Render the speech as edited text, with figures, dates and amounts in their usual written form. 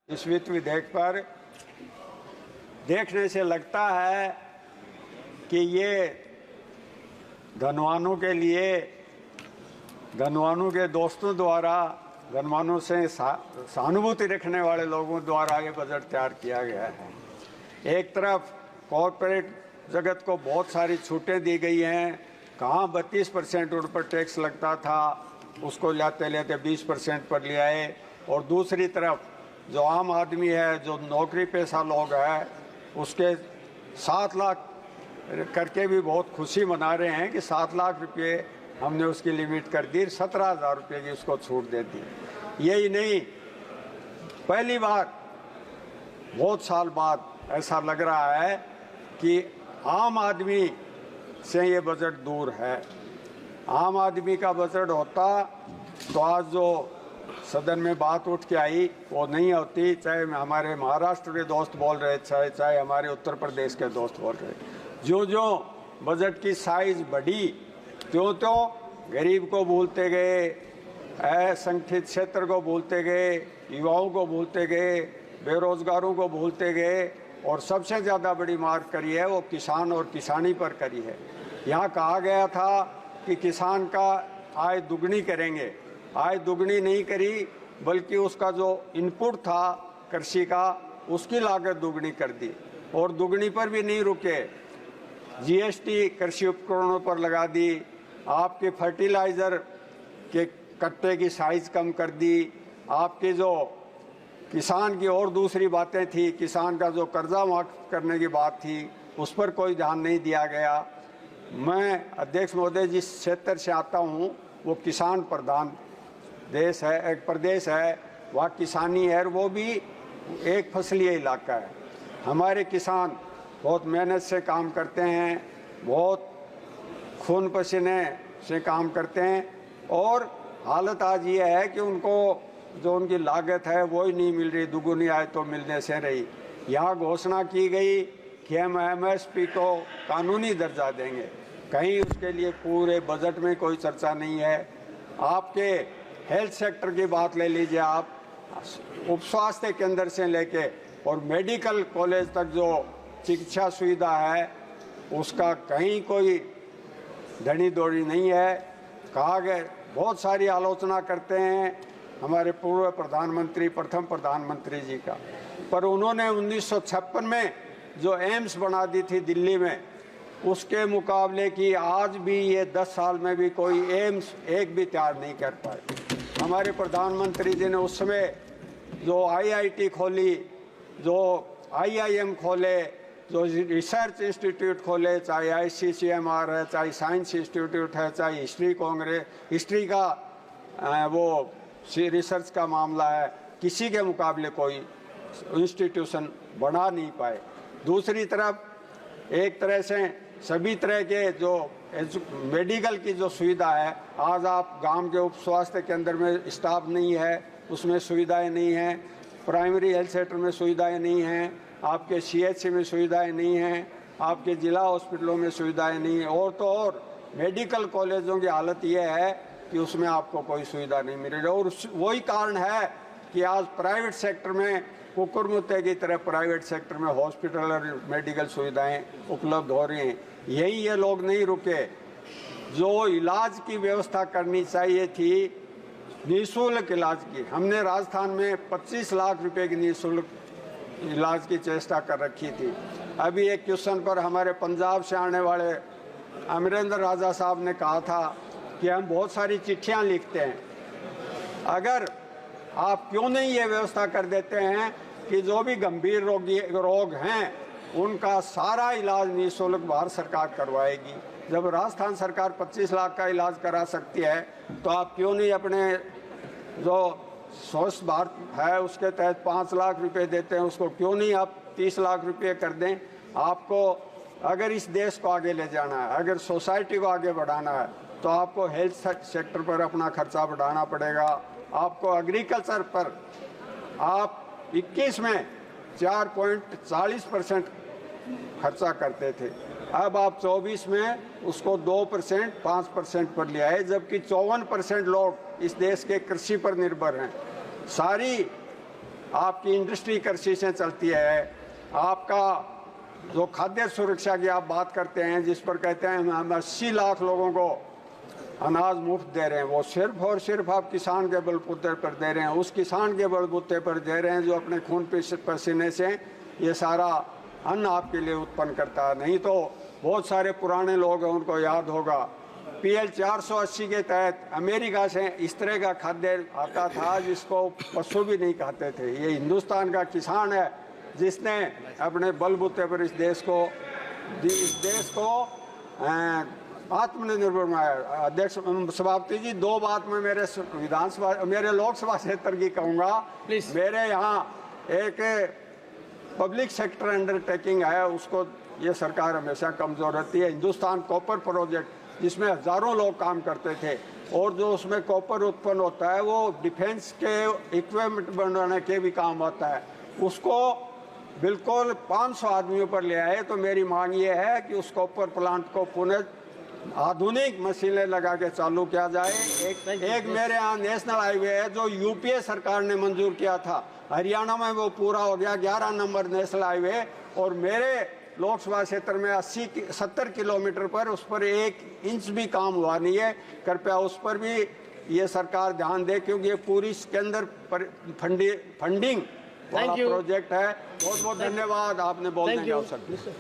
इस वित्त विधेयक पर देखने से लगता है कि ये धनवानों के लिए, धनवानों के दोस्तों द्वारा, धनवानों से सहानुभूति रखने वाले लोगों द्वारा ये बजट तैयार किया गया है। एक तरफ कॉरपोरेट जगत को बहुत सारी छूटें दी गई हैं। कहाँ 32% उन पर टैक्स लगता था, उसको लाते लेते 20% पर ले आए। और दूसरी तरफ जो आम आदमी है, जो नौकरी पेशा लोग हैं, उसके 7 लाख करके भी बहुत खुशी मना रहे हैं कि 7 लाख रुपये हमने उसकी लिमिट कर दी, 17,000 रुपये की उसको छूट दे दी। यही नहीं, पहली बार बहुत साल बाद ऐसा लग रहा है कि आम आदमी से ये बजट दूर है। आम आदमी का बजट होता तो आज जो सदन में बात उठ के आई वो नहीं होती, चाहे हमारे महाराष्ट्र के दोस्त बोल रहे, चाहे हमारे उत्तर प्रदेश के दोस्त बोल रहे। जो जो बजट की साइज बढ़ी, त्यों त्यों गरीब को भूलते गए, असंगठित क्षेत्र को भूलते गए, युवाओं को भूलते गए, बेरोजगारों को भूलते गए। और सबसे ज़्यादा बड़ी मार करी है वो किसान और किसानी पर करी है। यहाँ कहा गया था कि किसान का आय दुगनी करेंगे, आय दुगनी नहीं करी, बल्कि उसका जो इनपुट था कृषि का, उसकी लागत दुगनी कर दी। और दुगनी पर भी नहीं रुके, जीएसटी कृषि उपकरणों पर लगा दी, आपके फर्टिलाइज़र के कट्टे की साइज़ कम कर दी, आपकी जो किसान की और दूसरी बातें थी, किसान का जो कर्जा माफ करने की बात थी, उस पर कोई ध्यान नहीं दिया गया। मैं अध्यक्ष महोदय जिस क्षेत्र से आता हूँ वो किसान प्रधान देश है, एक प्रदेश है, वहाँ किसानी है, और वो भी एक फसलीय इलाका है। हमारे किसान बहुत मेहनत से काम करते हैं, बहुत खून पसीने से काम करते हैं, और हालत आज ये है कि उनको जो उनकी लागत है वो ही नहीं मिल रही, दुगुनी आय तो मिलने से रही। यहाँ घोषणा की गई कि हम एमएसपी को कानूनी दर्जा देंगे, कहीं उसके लिए पूरे बजट में कोई चर्चा नहीं है। आपके हेल्थ सेक्टर की बात ले लीजिए, आप उप स्वास्थ्य केंद्र से लेके और मेडिकल कॉलेज तक जो चिकित्सा सुविधा है उसका कहीं कोई धनी दौड़ी नहीं है। कहा गया, बहुत सारी आलोचना करते हैं हमारे पूर्व प्रधानमंत्री, प्रथम प्रधानमंत्री जी का, पर उन्होंने 1956 में जो एम्स बना दी थी दिल्ली में, उसके मुकाबले की आज भी ये 10 साल में भी कोई एम्स एक भी तैयार नहीं कर पाए। हमारे प्रधानमंत्री जी ने उस समय जो आईआईटी खोली, जो आईआईएम खोले, जो रिसर्च इंस्टीट्यूट खोले, चाहे आईसीसीएमआर है, चाहे साइंस इंस्टीट्यूट है, चाहे हिस्ट्री का वो रिसर्च का मामला है, किसी के मुकाबले कोई इंस्टीट्यूशन बना नहीं पाए। दूसरी तरफ एक तरह से सभी तरह के जो मेडिकल की जो सुविधा है, आज आप गांव के उप स्वास्थ्य केंद्र में स्टाफ नहीं है, उसमें सुविधाएं नहीं हैं, प्राइमरी हेल्थ सेंटर में सुविधाएं नहीं हैं, आपके सीएचसी में सुविधाएं नहीं हैं, आपके जिला हॉस्पिटलों में सुविधाएं नहीं हैं, और तो और मेडिकल कॉलेजों की हालत यह है कि उसमें आपको कोई सुविधा नहीं मिल रही। और वही कारण है कि आज प्राइवेट सेक्टर में कुकुरमुत्ते की तरह प्राइवेट सेक्टर में हॉस्पिटल और मेडिकल सुविधाएं उपलब्ध हो रही हैं। यही ये लोग नहीं रुके, जो इलाज की व्यवस्था करनी चाहिए थी, निःशुल्क इलाज की, हमने राजस्थान में 25 लाख रुपए की निःशुल्क इलाज की चेष्टा कर रखी थी। अभी एक क्वेश्चन पर हमारे पंजाब से आने वाले अमरेंद्र राजा साहब ने कहा था कि हम बहुत सारी चिट्ठियां लिखते हैं, अगर आप क्यों नहीं ये व्यवस्था कर देते हैं कि जो भी गंभीर रोग हैं उनका सारा इलाज निःशुल्क भारत सरकार करवाएगी। जब राजस्थान सरकार 25 लाख का इलाज करा सकती है, तो आप क्यों नहीं अपने जो स्वच्छ भारत है उसके तहत 5 लाख रुपए देते हैं, उसको क्यों नहीं आप 30 लाख रुपए कर दें। आपको अगर इस देश को आगे ले जाना है, अगर सोसाइटी को आगे बढ़ाना है, तो आपको हेल्थ सेक्टर पर अपना खर्चा बढ़ाना पड़ेगा। आपको एग्रीकल्चर पर आप 21 में 4.40% खर्चा करते थे, अब आप 24 में उसको 2% 5% पर ले आए, जबकि 54% लोग इस देश के कृषि पर निर्भर हैं। सारी आपकी इंडस्ट्री कृषि से चलती है, आपका जो खाद्य सुरक्षा की आप बात करते हैं, जिस पर कहते हैं हम 80 लाख लोगों को अनाज मुफ्त दे रहे हैं, वो सिर्फ और सिर्फ आप किसान के बलबूते पर दे रहे हैं, उस किसान के बलबूते पर दे रहे हैं जो अपने खून पसीने से ये सारा अन्न आपके लिए उत्पन्न करता है। नहीं तो बहुत सारे पुराने लोग हैं, उनको याद होगा PL 480 के तहत अमेरिका से इस तरह का खाद्य आता था जिसको पशु भी नहीं खाते थे। ये हिंदुस्तान का किसान है जिसने अपने बलबूते पर इस देश को आत्मनिर्भर बनाया। अध्यक्ष सभापति जी, 2 बात मैं मेरे लोकसभा क्षेत्र की कहूँगा। मेरे यहाँ एक पब्लिक सेक्टर अंडरटेकिंग है, उसको ये सरकार हमेशा कमज़ोर रहती है। हिंदुस्तान कॉपर प्रोजेक्ट जिसमें हज़ारों लोग काम करते थे और जो उसमें कॉपर उत्पन्न होता है वो डिफेंस के इक्विपमेंट बनाने के भी काम आता है। उसको बिल्कुल 500 आदमियों पर ले आए। तो मेरी मांग ये है कि उस कॉपर प्लांट को पुनः आधुनिक मशीनें लगा के चालू किया जाए। एक मेरे यहाँ नेशनल हाईवे है जो यूपीए सरकार ने मंजूर किया था, हरियाणा में वो पूरा हो गया, 11 नंबर नेशनल हाईवे। और मेरे लोकसभा क्षेत्र में 70 किलोमीटर पर उस पर 1 इंच भी काम हुआ नहीं है। कृपया उस पर भी ये सरकार ध्यान दे, क्योंकि ये पूरी इसके अंदर फंडिंग वाला प्रोजेक्ट है। बहुत बहुत धन्यवाद आपने बोलने का अवसर दिया।